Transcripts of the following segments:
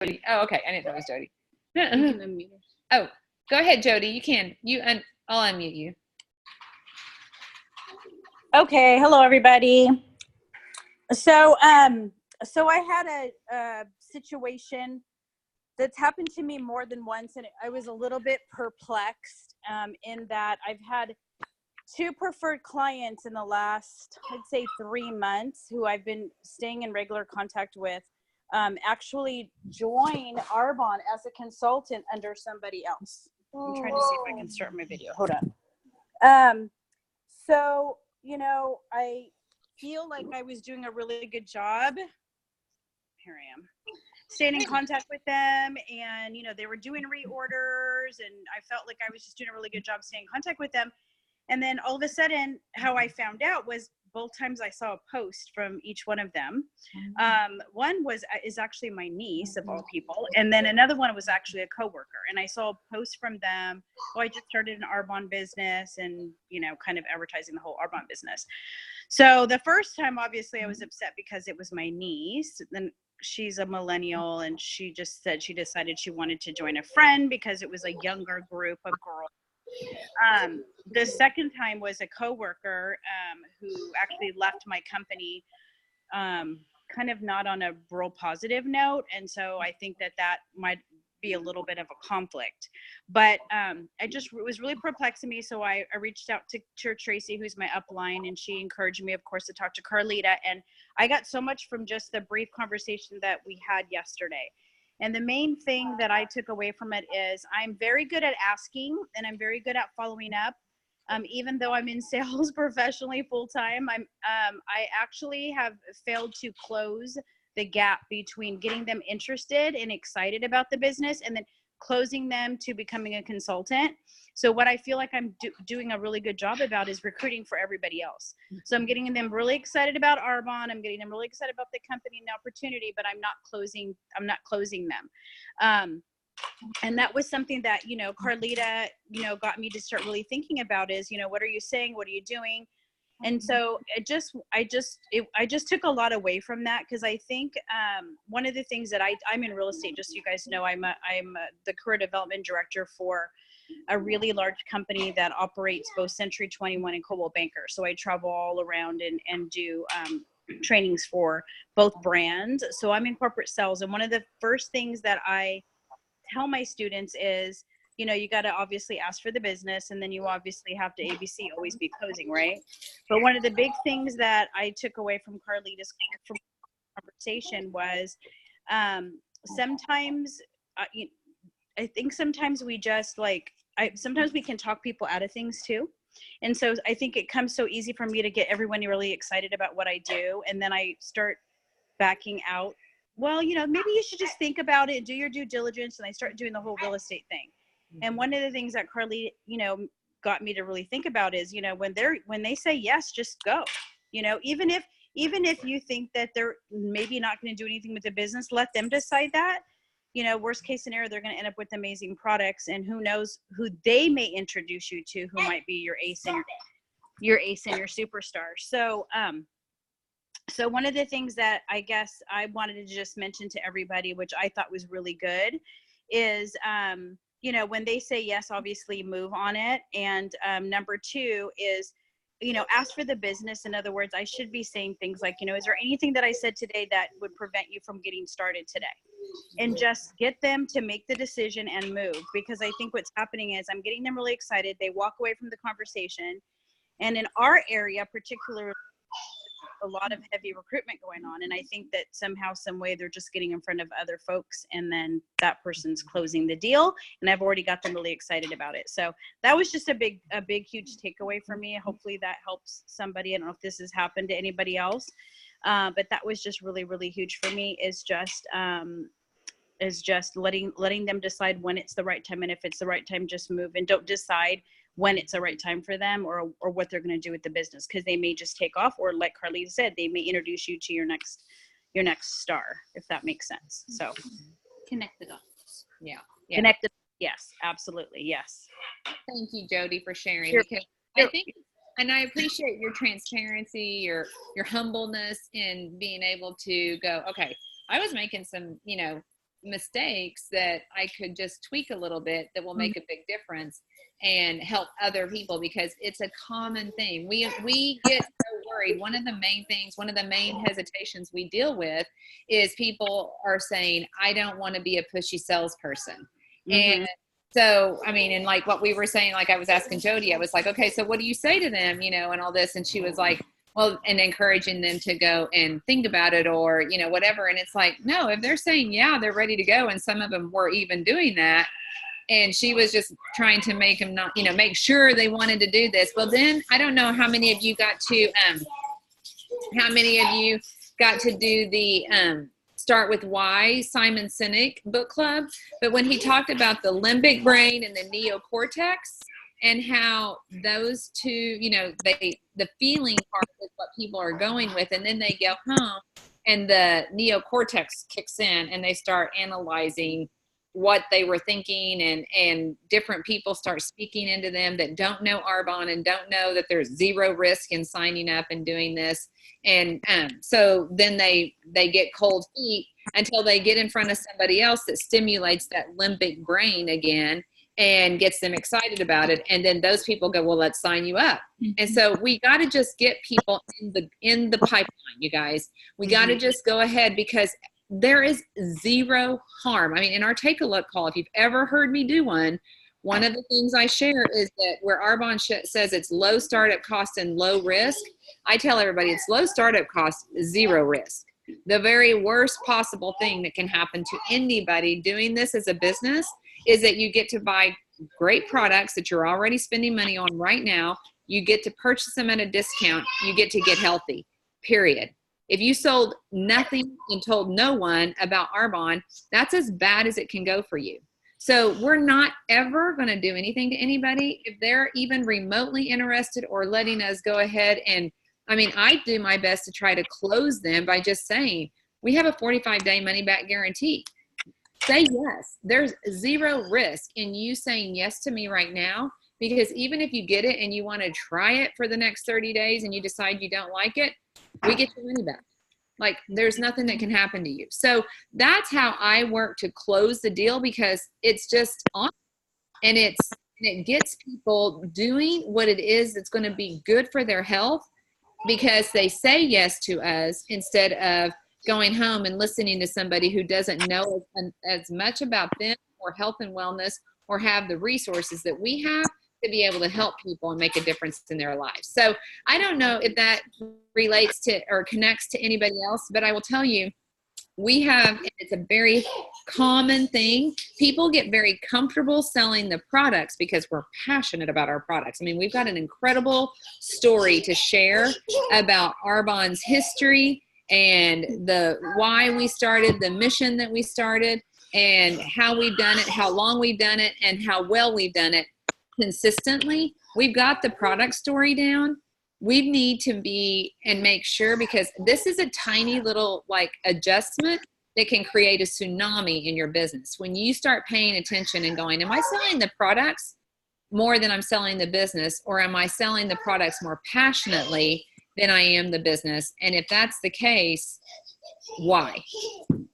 Jodi. Oh, okay. I didn't know it was Jodi. You can unmute her. Oh, go ahead, Jodi. You can. I'll unmute you. Okay. Hello, everybody. So I had a situation that's happened to me more than once, and I was a little bit perplexed in that I've had 2 preferred clients in the last, I'd say 3 months, who I've been staying in regular contact with, actually join Arbonne as a consultant under somebody else. I'm trying to see if I can start my video. Hold on. So, I feel like I was doing a really good job. Here I am. Staying in contact with them, and, they were doing reorders, and I felt like I was just doing a really good job staying in contact with them. And then all of a sudden, how I found out was both times I saw a post from each one of them. One is actually my niece, of all people. And then another one was actually a coworker. And I saw a post from them. Oh, I just started an Arbonne business, and, kind of advertising the whole Arbonne business. So the first time, obviously, I was upset because it was my niece. Then she's a millennial, and she just said she decided she wanted to join a friend because it was a younger group of girls. The second time was a coworker who actually left my company kind of not on a real positive note. And so I think that might be a little bit of a conflict. But it was really perplexing me. So I reached out to Tracy, who's my upline, and she encouraged me, of course, to talk to Carlita. And I got so much from just the brief conversation that we had yesterday. And the main thing that I took away from it is I'm very good at asking, and I'm very good at following up. Even though I'm in sales professionally full time, I actually have failed to close the gap between getting them interested and excited about the business and then closing them to becoming a consultant. So what I feel like I'm doing a really good job about is recruiting for everybody else. So I'm getting them really excited about Arbonne. I'm getting them really excited about the company and the opportunity, but I'm not closing them. And that was something that, Carlita, got me to start really thinking about is, what are you saying? What are you doing? And so I just took a lot away from that, because I think one of the things that I'm in real estate, just so you guys know, I'm the career development director for a really large company that operates both Century 21 and Coldwell Banker. So I travel all around and do trainings for both brands. So I'm in corporate sales. And one of the first things that I tell my students is, you got to obviously ask for the business, and then you obviously have to ABC, always be closing, right? But one of the big things that I took away from Carlita's conversation was sometimes I think sometimes we just sometimes we can talk people out of things too. And so I think it comes so easy for me to get everyone really excited about what I do, and then I start backing out. Well, maybe you should just think about it, do your due diligence, and I start doing the whole real estate thing. And one of the things that Carly, got me to really think about is, when they say yes, just go. Even if you think that they're maybe not going to do anything with the business, let them decide that. Worst case scenario, they're going to end up with amazing products, and who knows who they may introduce you to, who might be your ace and your superstar. So one of the things that I guess I wanted to just mention to everybody, which I thought was really good, is when they say yes, obviously move on it. And number 2 is, ask for the business. In other words, I should be saying things like, is there anything that I said today that would prevent you from getting started today? And just get them to make the decision and move. Because I think what's happening is I'm getting them really excited. They walk away from the conversation. And in our area, particularly, a lot of heavy recruitment going on, and I think that somehow, some way, they're just getting in front of other folks, and then that person's closing the deal, and I've already got them really excited about it. So that was just a big huge takeaway for me. Hopefully that helps somebody. I don't know if this has happened to anybody else, but that was just really, really huge for me, is just letting them decide when it's the right time, and if it's the right time, just move, and don't decide when it's the right time for them or what they're going to do with the business, because they may just take off, or like Carlita said, they may introduce you to your next star, if that makes sense. So connect the dots. Yeah. Connect the, yes, absolutely. Yes. Thank you, Jodi, for sharing. Sure. Because I think, and I appreciate your transparency, your humbleness in being able to go, okay, I was making some, mistakes that I could just tweak a little bit that will make a big difference and help other people, because it's a common thing. We get so worried. One of the main hesitations we deal with is people are saying, I don't want to be a pushy salesperson. And so, I mean, and like what we were saying, like I was asking Jodi, I was like, okay, so what do you say to them, you know, and all this. And she was like, well, and encouraging them to go and think about it, or, you know, whatever. And it's like, no, if they're saying, yeah, they're ready to go. And some of them were even doing that. And she was just trying to make them not, you know, make sure they wanted to do this. Well, then I don't know how many of you got to do the Start With Why Simon Sinek book club. But when he talked about the limbic brain and the neocortex, and how those two, you know, the feeling part is what people are going with, and then they go home and the neocortex kicks in and they start analyzing what they were thinking, and different people start speaking into them that don't know Arbonne and don't know that there's zero risk in signing up and doing this. And so then they get cold feet until they get in front of somebody else that stimulates that limbic brain again and gets them excited about it. And then those people go, well, let's sign you up. And so we got to just get people in the pipeline, you guys. We got to just go ahead, because there is zero harm. I mean, in our Take a Look call, if you've ever heard me do one of the things I share is that where Arbonne says it's low startup cost and low risk, I tell everybody it's low startup cost, zero risk. The very worst possible thing that can happen to anybody doing this as a business is that you get to buy great products that you're already spending money on right now. You get to purchase them at a discount. You get to get healthy, period. If you sold nothing and told no one about Arbonne, that's as bad as it can go for you. So we're not ever going to do anything to anybody if they're even remotely interested or letting us go ahead. And I mean, I do my best to try to close them by just saying, we have a 45-day money back guarantee. Say yes. There's zero risk in you saying yes to me right now, because even if you get it and you want to try it for the next 30 days and you decide you don't like it, we get your money back. Like, there's nothing that can happen to you. So that's how I work to close the deal, because it's just on, and it gets people doing what it is that's going to be good for their health, because they say yes to us instead of going home and listening to somebody who doesn't know as much about them or health and wellness, or have the resources that we have to be able to help people and make a difference in their lives. So I don't know if that relates to or connects to anybody else, but I will tell you, we have, it's a very common thing. People get very comfortable selling the products because we're passionate about our products. I mean, we've got an incredible story to share about Arbonne's history and the why we started, the mission that we started, and how we've done it, how long we've done it, and how well we've done it consistently. We've got the product story down. We need to be and make sure, because this is a tiny little like adjustment that can create a tsunami in your business. When you start paying attention and going, am I selling the products more than I'm selling the business, or am I selling the products more passionately than I am the business? And if that's the case, why?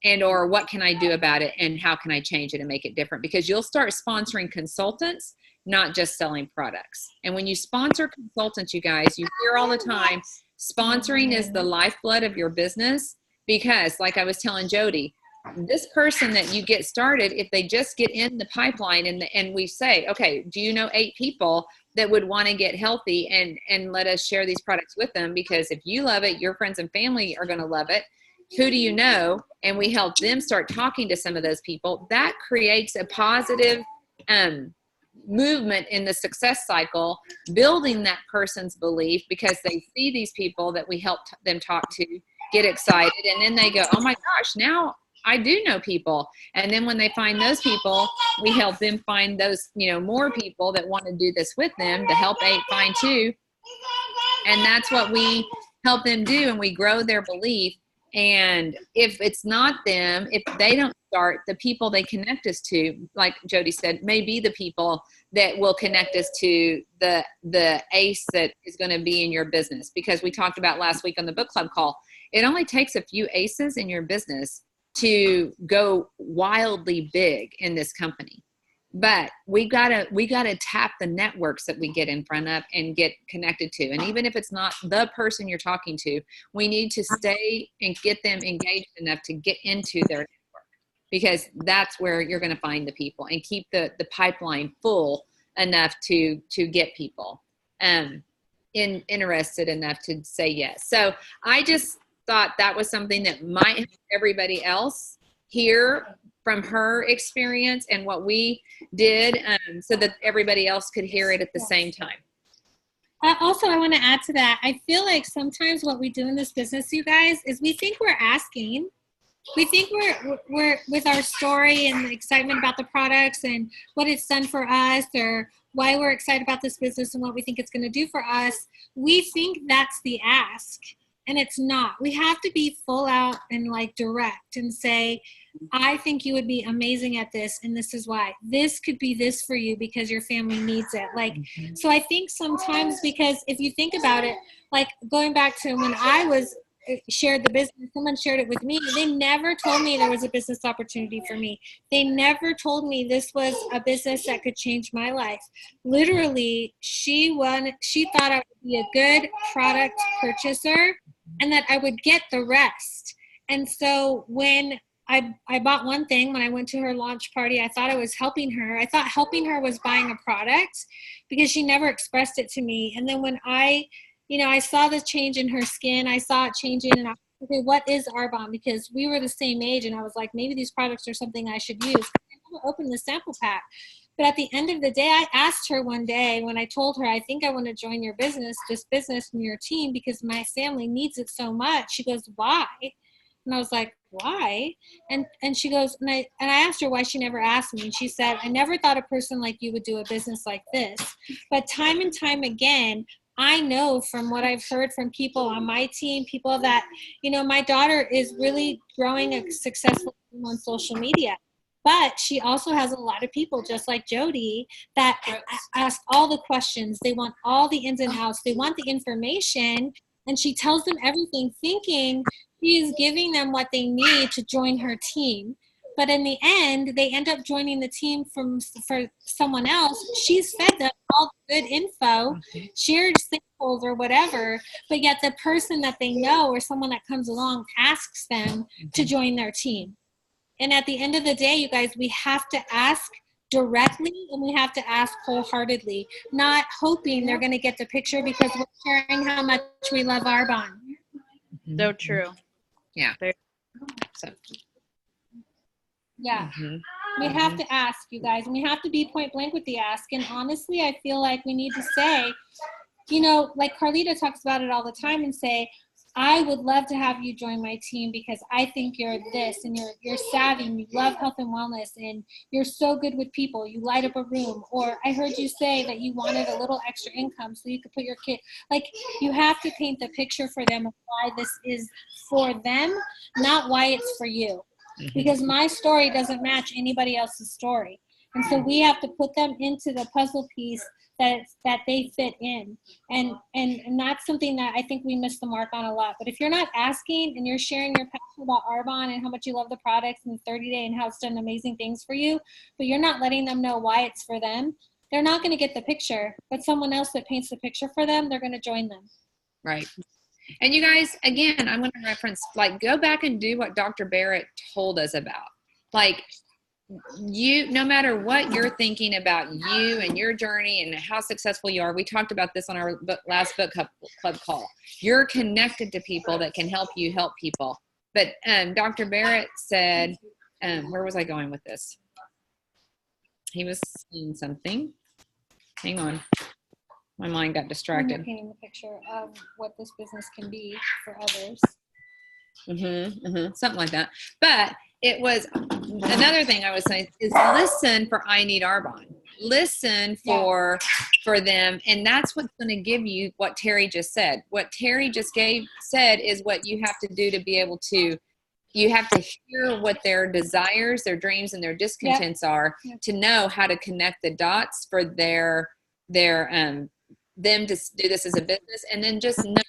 And or what can I do about it, and how can I change it and make it different? Because you'll start sponsoring consultants, not just selling products. And when you sponsor consultants, you guys, you hear all the time, sponsoring is the lifeblood of your business. Because like I was telling Jodi, this person that you get started, if they just get in the pipeline and we say, okay, do you know 8 people that would want to get healthy, and let us share these products with them? Because if you love it, your friends and family are going to love it. Who do you know? And we help them start talking to some of those people. That creates a positive movement in the success cycle, building that person's belief, because they see these people that we help them talk to get excited, and then they go, oh my gosh, now I do know people. And then when they find those people, we help them find those, you know, more people that want to do this with them to help 8 find 2. And that's what we help them do, and we grow their belief. And if it's not them, if they don't start, the people they connect us to, like Jodi said, may be the people that will connect us to the ace that is going to be in your business. Because we talked about last week on the book club call, it only takes a few aces in your business to go wildly big in this company. But we gotta tap the networks that we get in front of and get connected to. And even if it's not the person you're talking to, we need to stay and get them engaged enough to get into their network, because that's where you're going to find the people, and keep the pipeline full enough to get people interested enough to say yes. So I just thought that was something that might help everybody else hear from her experience and what we did, so that everybody else could hear it at the same time. Also, I want to add to that. I feel like sometimes what we do in this business, you guys, is we think we're asking. We think we're with our story and the excitement about the products and what it's done for us, or why we're excited about this business and what we think it's going to do for us. We think that's the ask, and it's not. We have to be full out and like direct and say, I think you would be amazing at this, and this is why. This could be this for you because your family needs it. Like, so I think sometimes, because if you think about it, like going back to when I was shared the business, someone shared it with me. They never told me there was a business opportunity for me. They never told me this was a business that could change my life. Literally, she thought I would be a good product purchaser and that I would get the rest. And so when I bought one thing, when I went to her launch party, I thought I was helping her. I thought helping her was buying a product, because she never expressed it to me. And then when I saw the change in her skin, I saw it changing, and I was like, okay, what is Arbonne? Because we were the same age, and I was like, maybe these products are something I should use. I never opened the sample pack. But at the end of the day, I asked her one day when I told her, I think I want to join your business, this business and your team, because my family needs it so much. She goes, why? And I was like, why? And she goes, and I asked her why she never asked me. And she said, I never thought a person like you would do a business like this. But time and time again, I know from what I've heard from people on my team, people that, my daughter is really growing a successful team on social media. But she also has a lot of people, just like Jodi, that ask all the questions. They want all the ins and outs. They want the information. And she tells them everything, thinking she is giving them what they need to join her team. But in the end, they end up joining the team for someone else. She's fed them all the good info, shared samples or whatever, but yet the person that they know or someone that comes along asks them to join their team. And at the end of the day, you guys, we have to ask directly, and we have to ask wholeheartedly, not hoping they're going to get the picture because we're sharing how much we love Arbonne. So true. Yeah. So. Yeah. We have to ask, you guys, and we have to be point blank with the ask. And honestly, I feel like we need to say, like Carlita talks about it all the time, and say, I would love to have you join my team because I think you're this, and you're savvy, and you love health and wellness, and you're so good with people. You light up a room. Or I heard you say that you wanted a little extra income so you could put your kid. Like, you have to paint the picture for them of why this is for them, not why it's for you. Because my story doesn't match anybody else's story. And so we have to put them into the puzzle piece that they fit in. And that's something that I think we miss the mark on a lot. But if you're not asking and you're sharing your passion about Arbonne and how much you love the products and the 30-day and how it's done amazing things for you, but you're not letting them know why it's for them, they're not going to get the picture. But someone else that paints the picture for them, they're going to join them. Right. And you guys, again, I'm going to reference, like, go back and do what Dr. Barrett told us about. Like, you, no matter what you're thinking about you and your journey and how successful you are, we talked about this on our last book club call. You're connected to people that can help you help people. But Dr. Barrett said, where was I going with this? He was saying something. Hang on. My mind got distracted. You're painting the picture of what this business can be for others. Something like that. But it was another thing I was saying is listen for I Need Arbonne. Listen for them, and that's what's going to give you what Terry just said. What Terry just said is what you have to do to be able to. You have to hear what their desires, their dreams, and their discontents are to know how to connect the dots for them to do this as a business, and then just know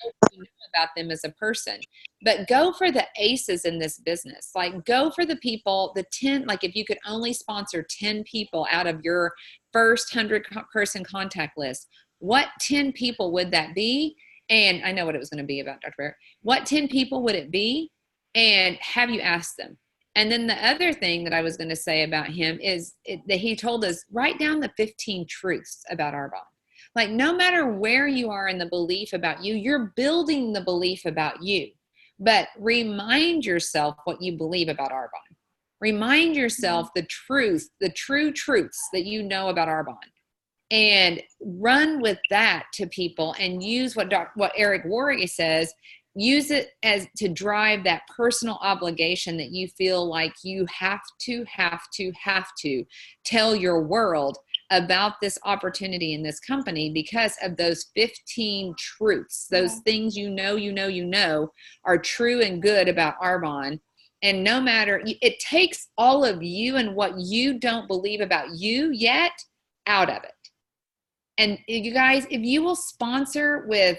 about them as a person. But go for the aces in this business. Like, go for the people, the 10, like if you could only sponsor 10 people out of your first 100-person contact list, what 10 people would that be? And I know what it was going to be about, Dr. Barrett. What 10 people would it be? And have you asked them? And then the other thing that I was going to say about him is that he told us, write down the 15 truths about Arbonne. Like, no matter where you are in the belief about you, you're building the belief about you. But remind yourself what you believe about Arbonne. Remind yourself the truth, the true truths that you know about Arbonne. And run with that to people and use what Eric Worre says, use it as to drive that personal obligation that you feel like you have to tell your world about this opportunity in this company because of those 15 truths, those things you know are true and good about Arbonne. And no matter, it takes all of you and what you don't believe about you yet out of it. And you guys, if you will sponsor with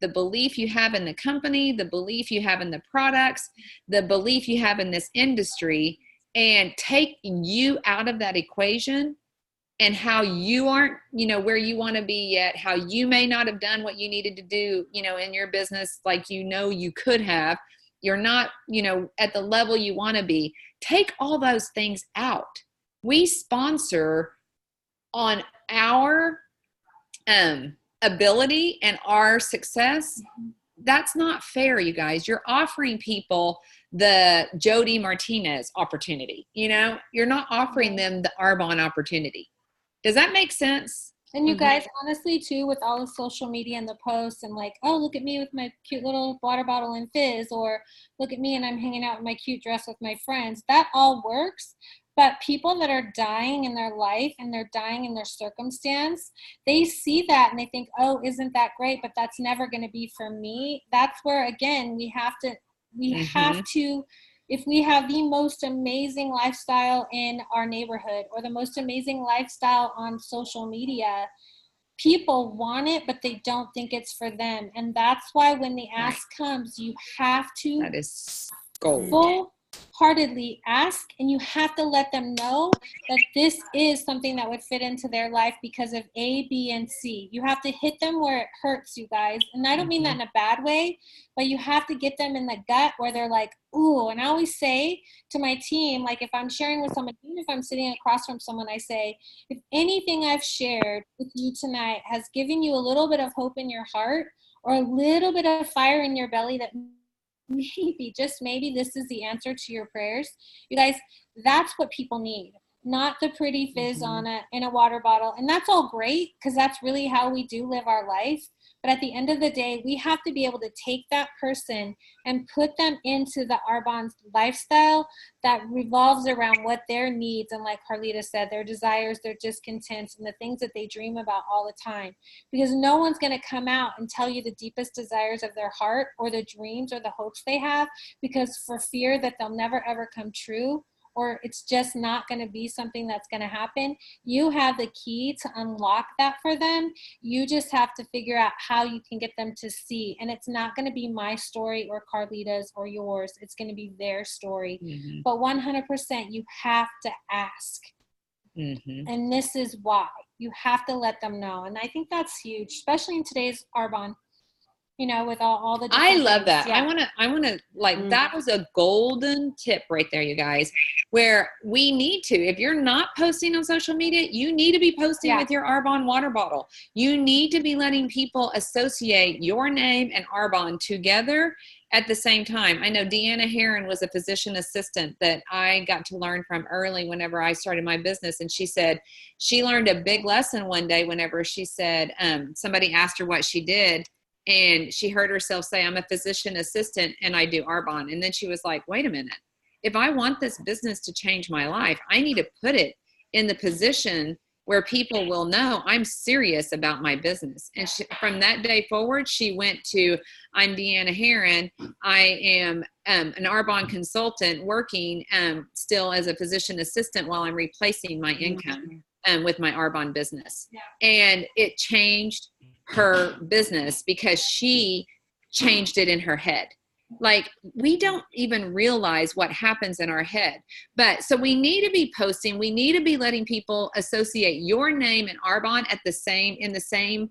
the belief you have in the company, the belief you have in the products, the belief you have in this industry, and take you out of that equation and how you aren't, where you want to be yet, how you may not have done what you needed to do, in your business, like, you could have, you're not, at the level you want to be. Take all those things out. We sponsor on our ability and our success. That's not fair, you guys. You're offering people the Jodi Martinez opportunity. You're not offering them the Arbonne opportunity. Does that make sense? And you guys, honestly, too, with all the social media and the posts and like, oh, look at me with my cute little water bottle and fizz, or look at me and I'm hanging out in my cute dress with my friends. That all works. But people that are dying in their life and they're dying in their circumstance, they see that and they think, oh, isn't that great? But that's never going to be for me. That's where, again, we have to, if we have the most amazing lifestyle in our neighborhood or the most amazing lifestyle on social media, people want it, but they don't think it's for them. And that's why when the ask comes, you have to that is gold. Full-heartedly ask, and you have to let them know that this is something that would fit into their life because of A, B, and C. You have to hit them where it hurts, you guys. And I don't mean that in a bad way, but you have to get them in the gut where they're like, ooh. And I always say to my team, like if I'm sharing with someone, even if I'm sitting across from someone, I say, if anything I've shared with you tonight has given you a little bit of hope in your heart or a little bit of fire in your belly that maybe, just maybe, this is the answer to your prayers. You guys, that's what people need, not the pretty fizz in a water bottle. And that's all great because that's really how we do live our life. But at the end of the day, we have to be able to take that person and put them into the Arbonne lifestyle that revolves around what their needs, and like Carlita said, their desires, their discontents, and the things that they dream about all the time. Because no one's going to come out and tell you the deepest desires of their heart or the dreams or the hopes they have, because for fear that they'll never, ever come true, or it's just not going to be something that's going to happen. You have the key to unlock that for them. You just have to figure out how you can get them to see. And it's not going to be my story or Carlita's or yours. It's going to be their story. But 100%, you have to ask. And this is why. You have to let them know. And I think that's huge, especially in today's Arbonne. With all the I love things. that. Yeah. I want to that was a golden tip right there, you guys, where we need to, if you're not posting on social media, you need to be posting with your Arbonne water bottle. You need to be letting people associate your name and Arbonne together at the same time. I know Deanna Heron was a physician assistant that I got to learn from early whenever I started my business. And she said she learned a big lesson one day whenever she said somebody asked her what she did. And she heard herself say, I'm a physician assistant and I do Arbonne. And then she was like, wait a minute. If I want this business to change my life, I need to put it in the position where people will know I'm serious about my business. And from that day forward, she went to, I'm Deanna Heron. I am an Arbonne consultant working still as a physician assistant while I'm replacing my income with my Arbonne business. And it changed her business because she changed it in her head. Like, we don't even realize what happens in our head. But so we need to be posting, we need to be letting people associate your name and Arbonne in the same,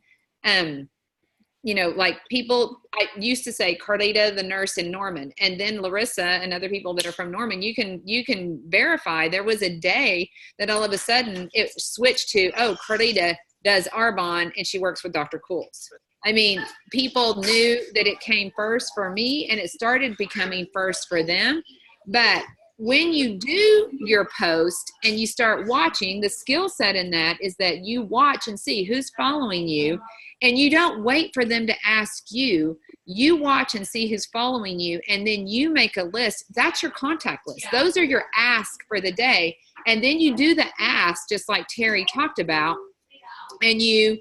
like people, I used to say Carlita, the nurse in Norman, and then Larissa and other people that are from Norman. You can verify there was a day that all of a sudden it switched to, oh, Carlita does Arbonne and she works with Dr. Cools. I mean, people knew that it came first for me and it started becoming first for them. But when you do your post and you start watching, the skill set in that is that you watch and see who's following you, and you don't wait for them to ask you. You watch and see who's following you, and then you make a list. That's your contact list. Those are your ask for the day. And then you do the ask, just like Terry talked about, and you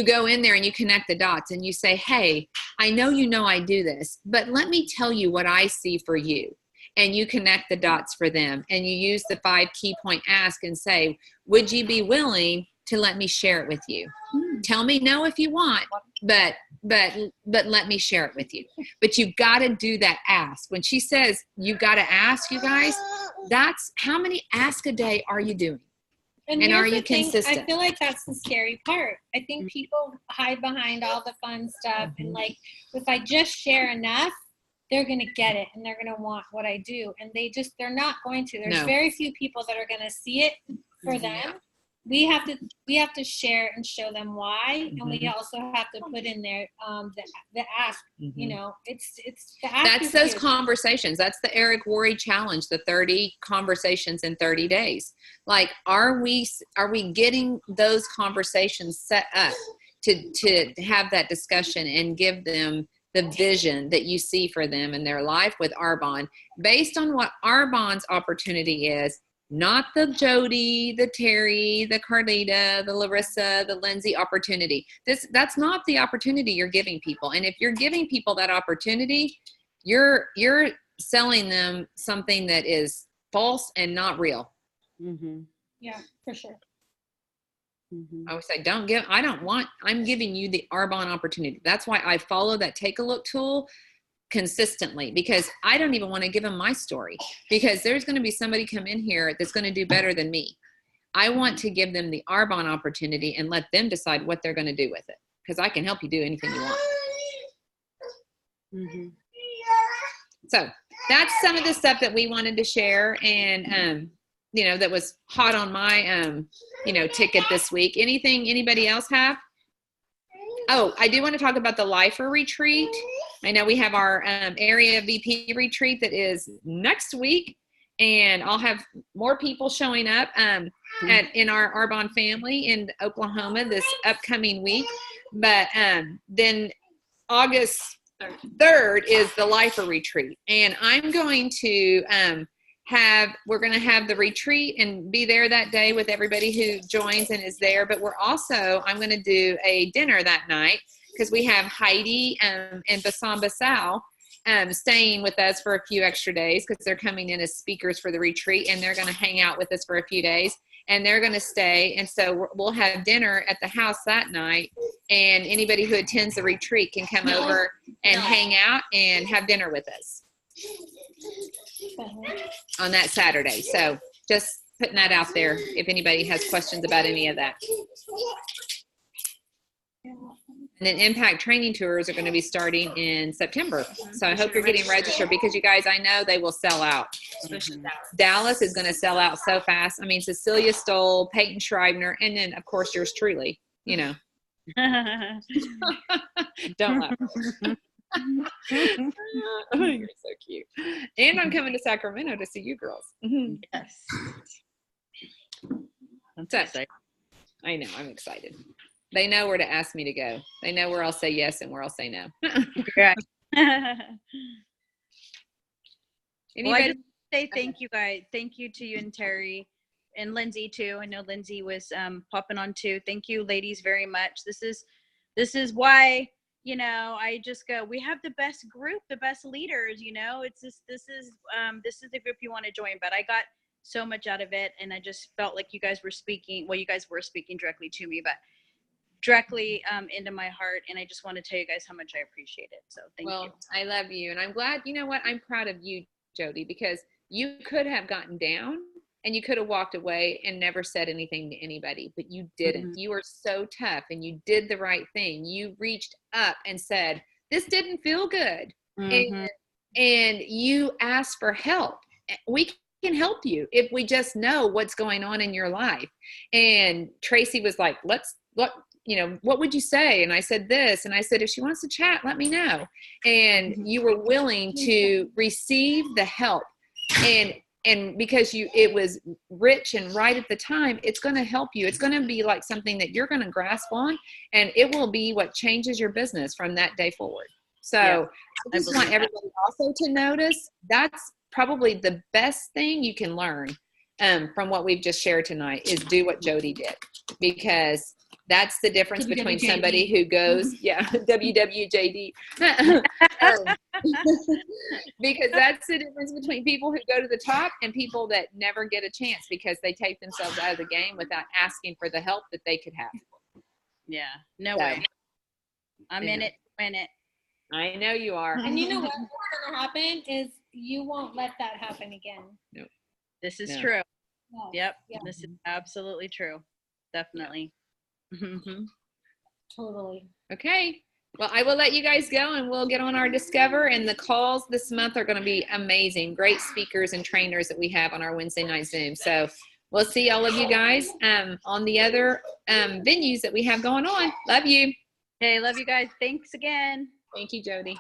go in there and you connect the dots and you say, hey, I know I do this, but let me tell you what I see for you. And you connect the dots for them, and you use the 5 key point ask and say, would you be willing to let me share it with you? Tell me no if you want, but let me share it with you. But you've got to do that ask. When she says you've got to ask, you guys, that's how many ask a day are you doing? And are you consistent? I feel like that's the scary part. I think people hide behind all the fun stuff. And like, if I just share enough, they're going to get it and they're going to want what I do. And they're not going to. There's very few people that are going to see it for them. We have to share and show them why. And we also have to put in there the ask, it's the ask. That's those conversations. That's the Eric Worre challenge, the 30 conversations in 30 days. Like, are we getting those conversations set up to have that discussion and give them the vision that you see for them in their life with Arbonne, based on what Arbonne's opportunity is, not the Jodi, the Terry, the Carlita, the Larissa, the Lindsay opportunity. That's not the opportunity you're giving people. And if you're giving people that opportunity, you're selling them something that is false and not real. Yeah, for sure. I would say, I'm giving you the Arbonne opportunity. That's why I follow that take a look tool consistently, because I don't even want to give them my story, because there's going to be somebody come in here that's going to do better than me. I want to give them the Arbonne opportunity and let them decide what they're going to do with it, because I can help you do anything you want. So that's some of the stuff that we wanted to share, and that was hot on my ticket this week. Anybody else have? Oh, I do want to talk about the Lifer retreat. I know we have our area VP retreat that is next week, and I'll have more people showing up in our Arbonne family in Oklahoma this upcoming week. But then August 3rd is the Lifer retreat, and I'm going to we're going to have the retreat and be there that day with everybody who joins and is there. But I'm going to do a dinner that night, because we have Heidi and Bassam Bassal staying with us for a few extra days, because they're coming in as speakers for the retreat, and they're going to hang out with us for a few days, and they're going to stay. And so we'll have dinner at the house that night, and anybody who attends the retreat can come over and hang out and have dinner with us on that Saturday. So just putting that out there if anybody has questions about any of that. And then impact training tours are going to be starting in September. So I hope you're getting registered, because you guys, I know they will sell out. Dallas is going to sell out so fast. I mean, Cecilia Stoll, Peyton Schreibner, and then of course yours truly, Don't laugh. Oh, you're so cute. And I'm coming to Sacramento to see you girls. Yes. So, I know, I'm excited. They know where to ask me to go. They know where I'll say yes and where I'll say no. Yeah. Anybody? Well, I just say thank you guys. Thank you to you and Terry and Lindsay too. I know Lindsay was popping on too. Thank you, ladies, very much. This is why, I just go, we have the best group, the best leaders, it's just, this is the group you want to join. But I got so much out of it, and I just felt like you guys were speaking directly to me, but directly into my heart, and I just want to tell you guys how much I appreciate it. So thank you. I love you, and I'm glad. You know what? I'm proud of you, Jodi, because you could have gotten down and you could have walked away and never said anything to anybody, but you didn't. Mm-hmm. You were so tough, and you did the right thing. You reached up and said, "This didn't feel good," Mm-hmm. and you asked for help. We can help you if we just know what's going on in your life. And Tracy was like, what would you say? And I said this, and I said, if she wants to chat, let me know. And you were willing to receive the help, and because it was rich and right at the time, it's going to help you. It's going to be like something that you're going to grasp on, and it will be what changes your business from that day forward. So I just want everybody also to notice that's probably the best thing you can learn from what we've just shared tonight is do what Jodi did, because that's the difference between somebody who goes, WWJD, because that's the difference between people who go to the top and people that never get a chance because they take themselves out of the game without asking for the help that they could have. Yeah, no way. I'm in it, win it. I know you are. And you know what's going to happen is you won't let that happen again. No. This is true. Yes. Yep. This is absolutely true. Definitely. Mm-hmm. Totally. Okay. Well, I will let you guys go and we'll get on our Discover, and the calls this month are going to be amazing. Great speakers and trainers that we have on our Wednesday night Zoom. So we'll see all of you guys on the other venues that we have going on. Love you. Okay. Love you guys. Thanks again. Thank you, Jodi.